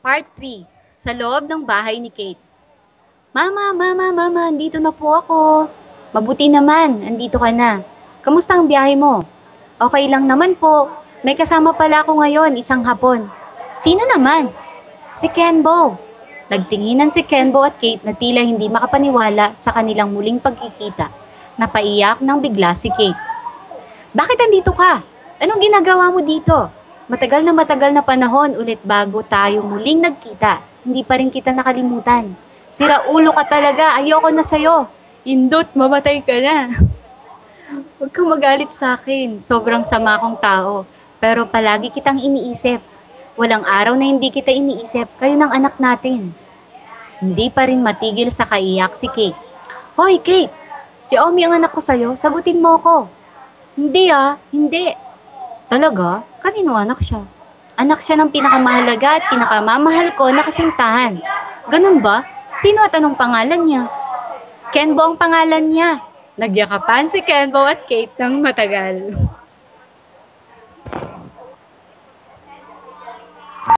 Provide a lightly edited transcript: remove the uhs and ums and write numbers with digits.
Part 3, sa loob ng bahay ni Kate. Mama, andito na po ako. Mabuti naman, andito ka na. Kamusta ang biyahe mo? Okay lang naman po. May kasama pala ako ngayon, isang hapon. Sino naman? Si Kenbo. Nagtinginan si Kenbo at Kate na tila hindi makapaniwala sa kanilang muling pagkikita. Napaiyak ng bigla si Kate. Bakit andito ka? Anong ginagawa mo dito? Matagal na panahon ulit bago tayo muling nagkita. Hindi pa rin kita nakalimutan. Sira ulo ka talaga, ayoko na sa'yo. Indot, mamatay ka na. Huwag kang magalit sa akin. Sobrang sama akong tao. Pero palagi kitang iniisip. Walang araw na hindi kita iniisip. Kayo ng anak natin. Hindi pa rin matigil sa kaiyak si Kate. Hoy, Kate! Si Omi ang anak ko sa'yo. Sagutin mo ko. Hindi. Talaga? Kanino anak siya? Anak siya ng pinakamahalaga at pinakamamahal ko na kasintahan. Ganun ba? Sino at anong pangalan niya? Kenbo ang pangalan niya. Nagyakapan si Kenbo at Kate ng matagal.